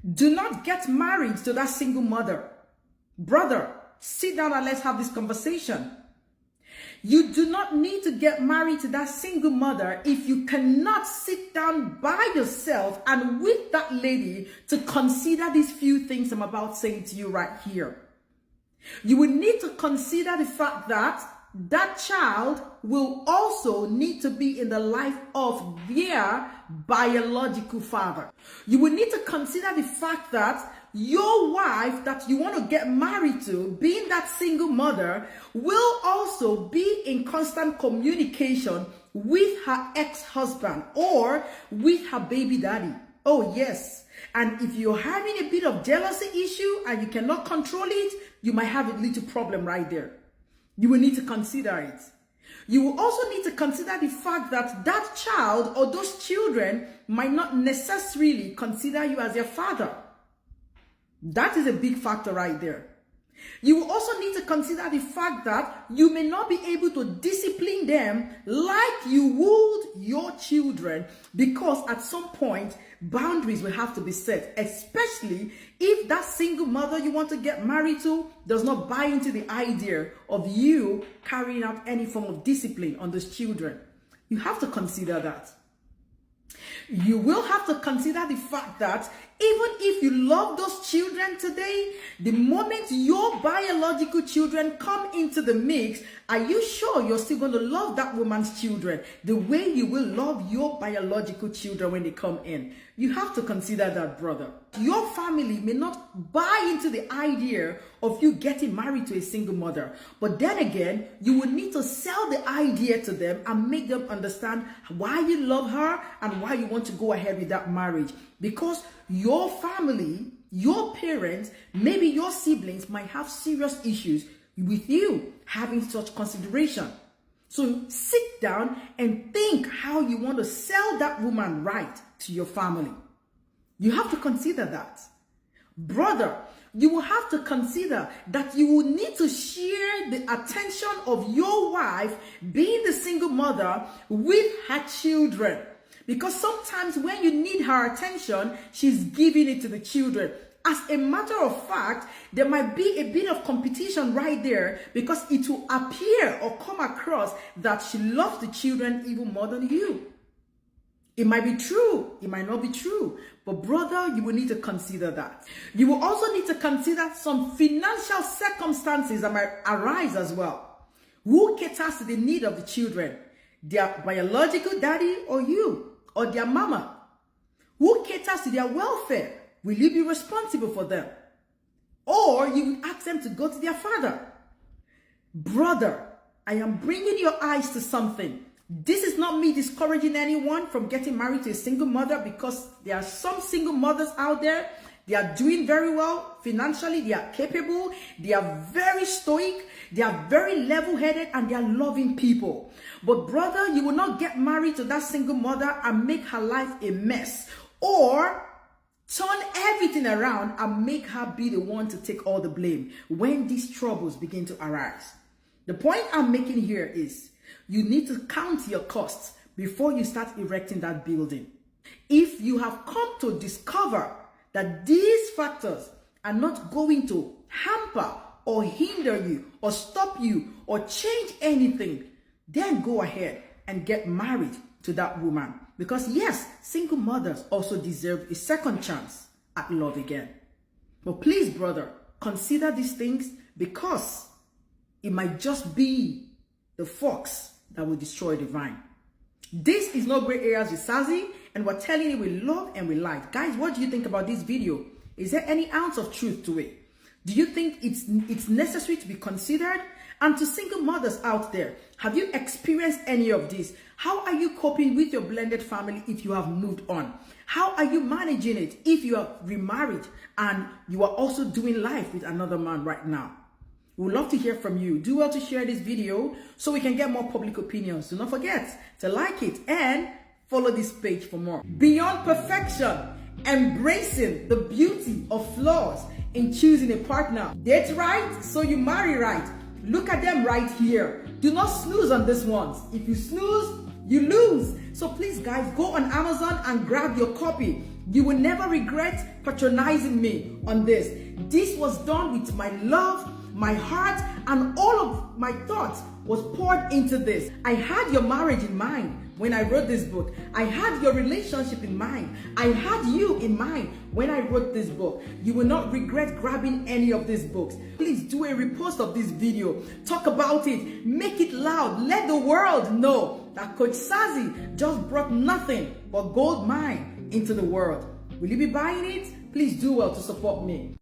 Do not get married to that single mother. Brother, sit down and let's have this conversation. You do not need to get married to that single mother if you cannot sit down by yourself and with that lady to consider these few things I'm about saying to you right here. You will need to consider the fact that that child will also need to be in the life of their biological father. You will need to consider the fact that your wife that you want to get married to, being that single mother, will also be in constant communication with her ex-husband or with her baby daddy. Oh yes. And if you're having a bit of jealousy issue and you cannot control it, you might have a little problem right there. You will need to consider it. You will also need to consider the fact that that child or those children might not necessarily consider you as their father. That is a big factor right there. You will also need to consider the fact that you may not be able to discipline them like you would your children, because at some point boundaries will have to be set, especially if that single mother you want to get married to does not buy into the idea of you carrying out any form of discipline on those children. You have to consider that. You will have to consider the fact that even if you love those children today, the moment your biological children come into the mix, are you sure you're still going to love that woman's children the way you will love your biological children when they come in? You have to consider that, brother. Your family may not buy into the idea of you getting married to a single mother, but then again, you will need to sell the idea to them and make them understand why you love her and why you want to go ahead with that marriage. Because your family, your parents, maybe your siblings might have serious issues with you having such consideration. So sit down and think how you want to sell that woman right to your family. You have to consider that. Brother, you will have to consider that you will need to share the attention of your wife, being the single mother, with her children. Because sometimes when you need her attention, she's giving it to the children. As a matter of fact, there might be a bit of competition right there, because it will appear or come across that she loves the children even more than you. It might be true, it might not be true, but brother, you will need to consider that. You will also need to consider some financial circumstances that might arise as well. Who caters to the need of the children? Their biological daddy or you, or their mama? Who caters to their welfare? Will you be responsible for them? Or you will ask them to go to their father? Brother, I am bringing your eyes to something. This is not me discouraging anyone from getting married to a single mother, because there are some single mothers out there. They are doing very well financially. They are capable. They are very stoic. They are very level-headed, and they are loving people. But brother, you will not get married to that single mother and make her life a mess, or turn everything around and make her be the one to take all the blame when these troubles begin to arise. The point I'm making here is you need to count your costs before you start erecting that building. If you have come to discover that these factors are not going to hamper or hinder you or stop you or change anything, then go ahead and get married to that woman. Because yes, single mothers also deserve a second chance at love again. But please, brother, consider these things, because it might just be the fox that will destroy the vine. This is No Gray Areas with Sazzy, and we're telling you with love and with light. Guys, what do you think about this video? Is there any ounce of truth to it? Do you think it's necessary to be considered? And to single mothers out there, have you experienced any of this? How are you coping with your blended family if you have moved on? How are you managing it if you are remarried and you are also doing life with another man right now? We would love to hear from you. Do well to share this video so we can get more public opinions. Do not forget to like it and follow this page for more. Beyond perfection, embracing the beauty of flaws in choosing a partner. Date right, so you marry right. Look at them right here. Do not snooze on this one. If you snooze, you lose. So please, guys, go on Amazon and grab your copy. You will never regret patronizing me on this. This was done with my love, my heart, and all of my thoughts was poured into this. I had your marriage in mind when I wrote this book. I had your relationship in mind. I had you in mind when I wrote this book. You will not regret grabbing any of these books. Please do a repost of this video. Talk about it. Make it loud. Let the world know that Coach Sazzy just brought nothing but gold mine into the world. Will you be buying it? Please do well to support me.